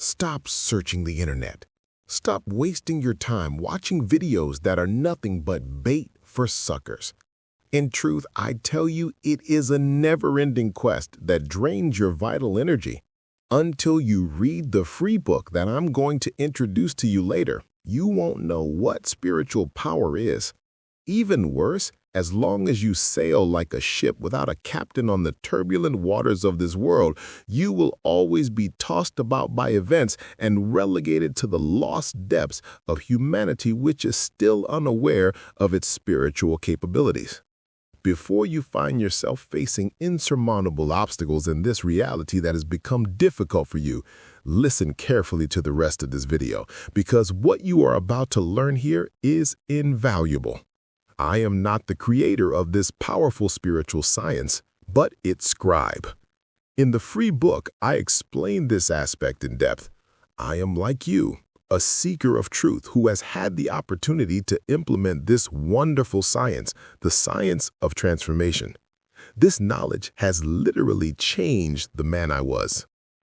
Stop searching the internet. Stop wasting your time watching videos that are nothing but bait for suckers. In truth, I tell you, it is a never-ending quest that drains your vital energy. Until you read the free book that I'm going to introduce to you later, you won't know what spiritual power is. Even worse, as long as you sail like a ship without a captain on the turbulent waters of this world, you will always be tossed about by events and relegated to the lost depths of humanity, which is still unaware of its spiritual capabilities. Before you find yourself facing insurmountable obstacles in this reality that has become difficult for you, listen carefully to the rest of this video, because what you are about to learn here is invaluable. I am not the creator of this powerful spiritual science, but its scribe. In the free book, I explain this aspect in depth. I am like you, a seeker of truth who has had the opportunity to implement this wonderful science, the science of transformation. This knowledge has literally changed the man I was.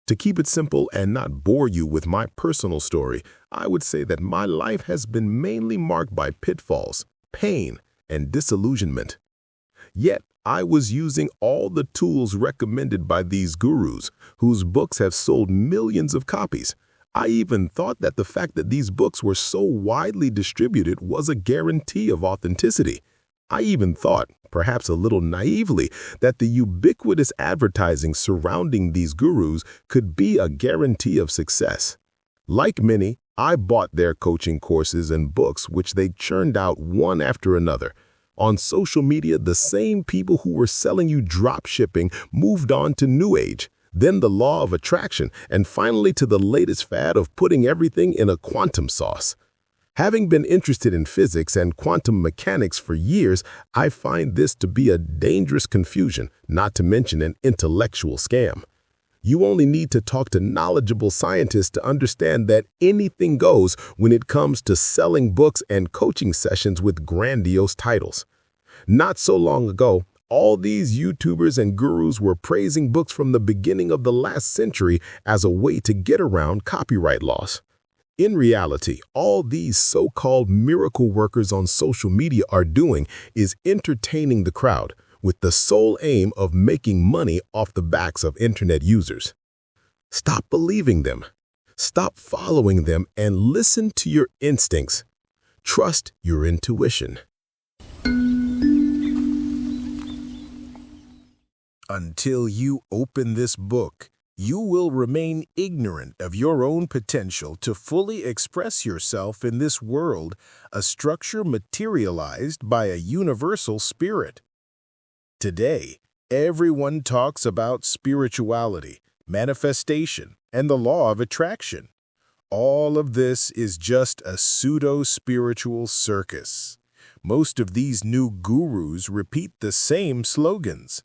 To keep it simple and not bore you with my personal story, I would say that my life has been mainly marked by pitfalls, pain, and disillusionment. Yet, I was using all the tools recommended by these gurus, whose books have sold millions of copies. I even thought that the fact that these books were so widely distributed was a guarantee of authenticity. I even thought, perhaps a little naively, that the ubiquitous advertising surrounding these gurus could be a guarantee of success. Like many, I bought their coaching courses and books, which they churned out one after another. On social media, the same people who were selling you drop shipping moved on to New Age, then the law of attraction, and finally to the latest fad of putting everything in a quantum sauce. Having been interested in physics and quantum mechanics for years, I find this to be a dangerous confusion, not to mention an intellectual scam. You only need to talk to knowledgeable scientists to understand that anything goes when it comes to selling books and coaching sessions with grandiose titles. Not so long ago, all these YouTubers and gurus were praising books from the beginning of the last century as a way to get around copyright laws. In reality, all these so-called miracle workers on social media are doing is entertaining the crowd, with the sole aim of making money off the backs of internet users. Stop believing them. Stop following them and listen to your instincts. Trust your intuition. Until you open this book, you will remain ignorant of your own potential to fully express yourself in this world, a structure materialized by a universal spirit. Today, everyone talks about spirituality, manifestation, and the law of attraction. All of this is just a pseudo-spiritual circus. Most of these new gurus repeat the same slogans.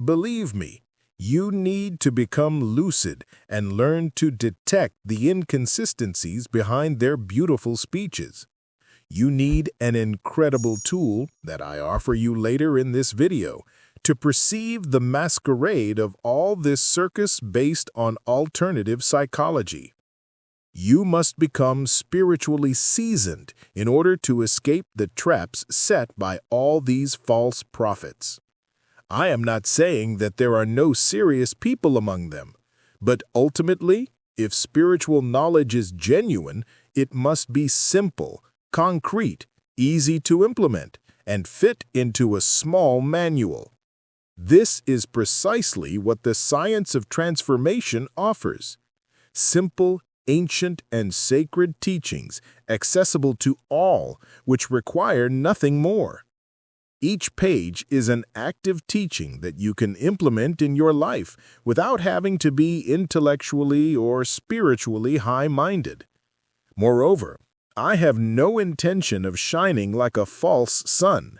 Believe me, you need to become lucid and learn to detect the inconsistencies behind their beautiful speeches. You need an incredible tool that I offer you later in this video to perceive the masquerade of all this circus based on alternative psychology. You must become spiritually seasoned in order to escape the traps set by all these false prophets. I am not saying that there are no serious people among them, but ultimately, if spiritual knowledge is genuine, it must be simple, concrete, easy to implement, and fit into a small manual. This is precisely what the science of transformation offers. Simple, ancient, and sacred teachings, accessible to all, which require nothing more. Each page is an active teaching that you can implement in your life without having to be intellectually or spiritually high-minded. Moreover, I have no intention of shining like a false sun.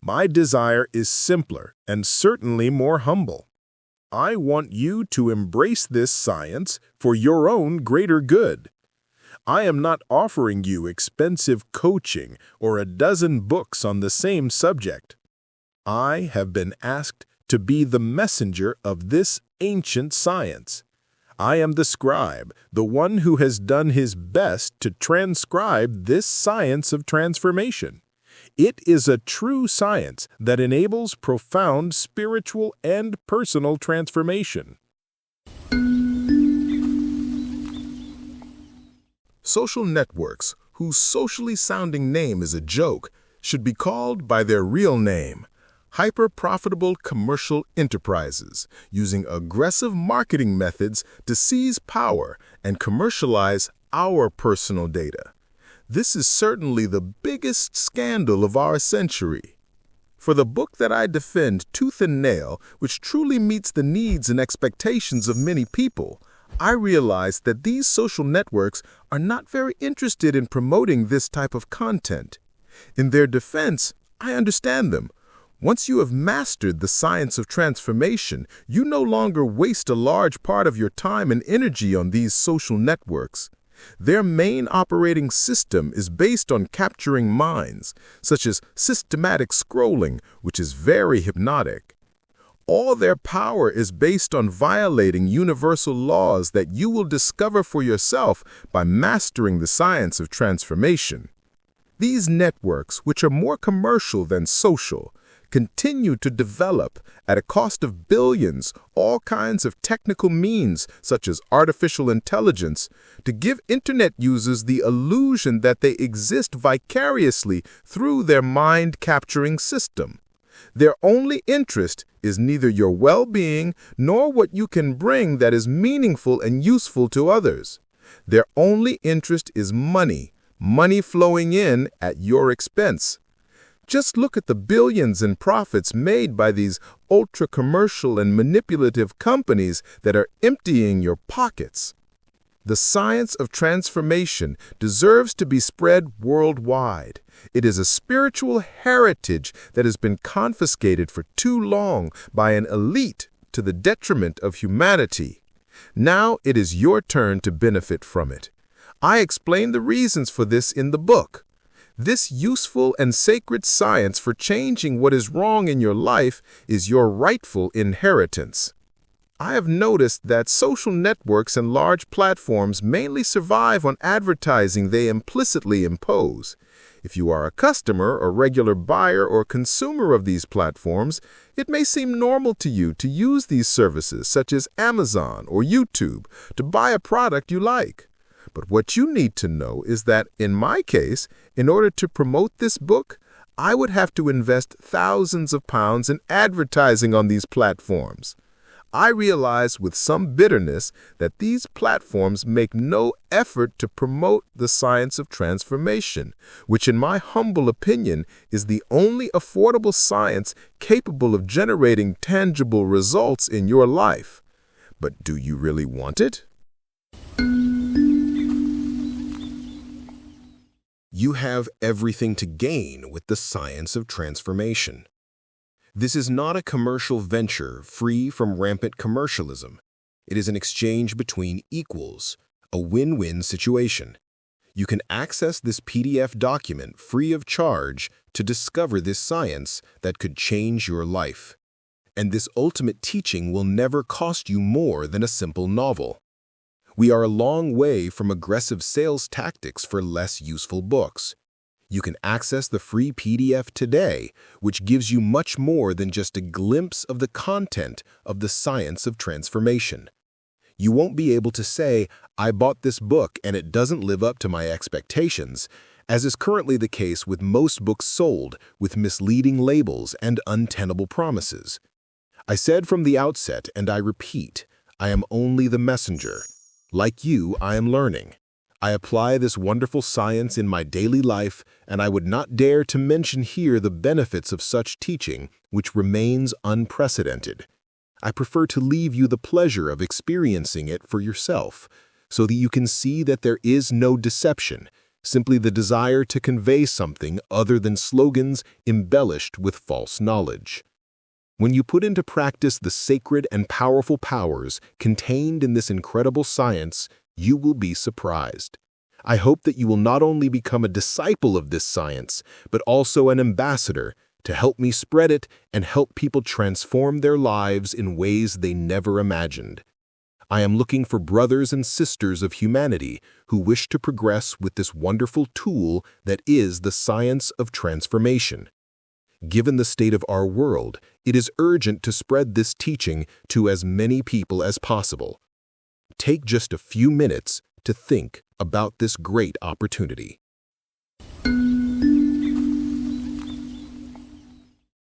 My desire is simpler and certainly more humble. I want you to embrace this science for your own greater good. I am not offering you expensive coaching or a dozen books on the same subject. I have been asked to be the messenger of this ancient science. I am the scribe, the one who has done his best to transcribe this science of transformation. It is a true science that enables profound spiritual and personal transformation. Social networks, whose socially sounding name is a joke, should be called by their real name: hyper-profitable commercial enterprises, using aggressive marketing methods to seize power and commercialize our personal data. This is certainly the biggest scandal of our century. For the book that I defend tooth and nail, which truly meets the needs and expectations of many people, I realize that these social networks are not very interested in promoting this type of content. In their defense, I understand them. Once you have mastered the science of transformation, you no longer waste a large part of your time and energy on these social networks. Their main operating system is based on capturing minds, such as systematic scrolling, which is very hypnotic. All their power is based on violating universal laws that you will discover for yourself by mastering the science of transformation. These networks, which are more commercial than social, continue to develop at a cost of billions all kinds of technical means, such as artificial intelligence, to give internet users the illusion that they exist vicariously through their mind-capturing system. Their only interest is neither your well-being nor what you can bring that is meaningful and useful to others. Their only interest is money flowing in at your expense. Just look at the billions in profits made by these ultra-commercial and manipulative companies that are emptying your pockets. The science of transformation deserves to be spread worldwide. It is a spiritual heritage that has been confiscated for too long by an elite to the detriment of humanity. Now it is your turn to benefit from it. I explain the reasons for this in the book. This useful and sacred science for changing what is wrong in your life is your rightful inheritance. I have noticed that social networks and large platforms mainly survive on advertising they implicitly impose. If you are a customer or regular buyer or consumer of these platforms, it may seem normal to you to use these services, such as Amazon or YouTube, to buy a product you like. But what you need to know is that, in my case, in order to promote this book, I would have to invest thousands of pounds in advertising on these platforms. I realize with some bitterness that these platforms make no effort to promote the science of transformation, which in my humble opinion is the only affordable science capable of generating tangible results in your life. But do you really want it? You have everything to gain with the science of transformation. This is not a commercial venture free from rampant commercialism. It is an exchange between equals, a win-win situation. You can access this PDF document free of charge to discover this science that could change your life. And this ultimate teaching will never cost you more than a simple novel. We are a long way from aggressive sales tactics for less useful books. You can access the free PDF today, which gives you much more than just a glimpse of the content of the science of transformation. You won't be able to say, "I bought this book and it doesn't live up to my expectations," as is currently the case with most books sold with misleading labels and untenable promises. I said from the outset, and I repeat, I am only the messenger. Like you, I am learning. I apply this wonderful science in my daily life, and I would not dare to mention here the benefits of such teaching, which remains unprecedented. I prefer to leave you the pleasure of experiencing it for yourself, so that you can see that there is no deception, simply the desire to convey something other than slogans embellished with false knowledge. When you put into practice the sacred and powerful powers contained in this incredible science, you will be surprised. I hope that you will not only become a disciple of this science, but also an ambassador to help me spread it and help people transform their lives in ways they never imagined. I am looking for brothers and sisters of humanity who wish to progress with this wonderful tool that is the science of transformation. Given the state of our world, it is urgent to spread this teaching to as many people as possible. Take just a few minutes to think about this great opportunity.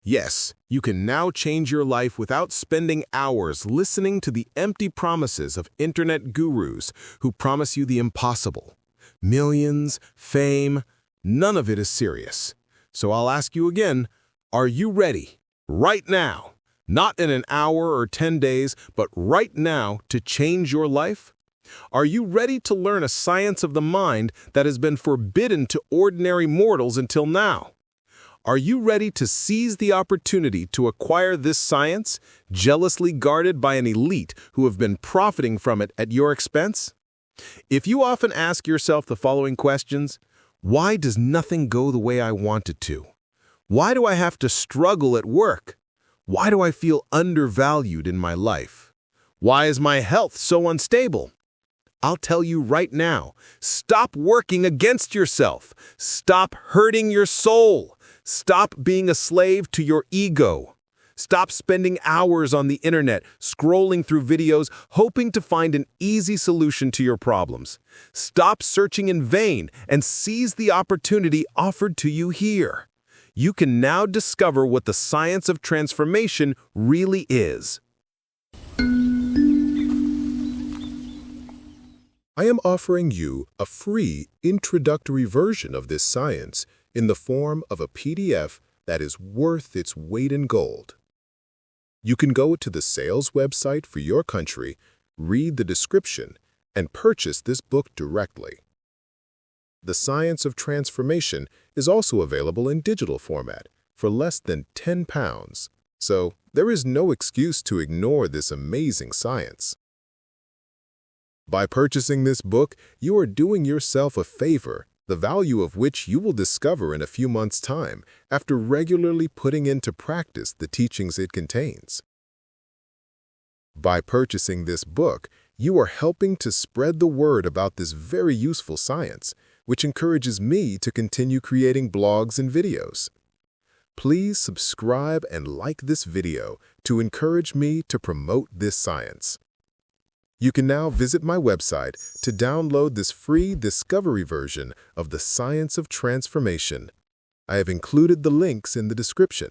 Yes, you can now change your life without spending hours listening to the empty promises of internet gurus who promise you the impossible. Millions, fame, none of it is serious. So I'll ask you again, are you ready, right now, not in an hour or 10 days, but right now to change your life? Are you ready to learn a science of the mind that has been forbidden to ordinary mortals until now? Are you ready to seize the opportunity to acquire this science, jealously guarded by an elite who have been profiting from it at your expense? If you often ask yourself the following questions, why does nothing go the way I want it to? Why do I have to struggle at work? Why do I feel undervalued in my life? Why is my health so unstable? I'll tell you right now, stop working against yourself. Stop hurting your soul. Stop being a slave to your ego. Stop spending hours on the internet, scrolling through videos, hoping to find an easy solution to your problems. Stop searching in vain and seize the opportunity offered to you here. You can now discover what the science of transformation really is. I am offering you a free introductory version of this science in the form of a PDF that is worth its weight in gold. You can go to the sales website for your country, read the description, and purchase this book directly. The Science of Transformation is also available in digital format for less than £10, so there is no excuse to ignore this amazing science. By purchasing this book, you are doing yourself a favor, the value of which you will discover in a few months' time after regularly putting into practice the teachings it contains. By purchasing this book, you are helping to spread the word about this very useful science, which encourages me to continue creating blogs and videos. Please subscribe and like this video to encourage me to promote this science. You can now visit my website to download this free discovery version of the Science of Transformation. I have included the links in the description.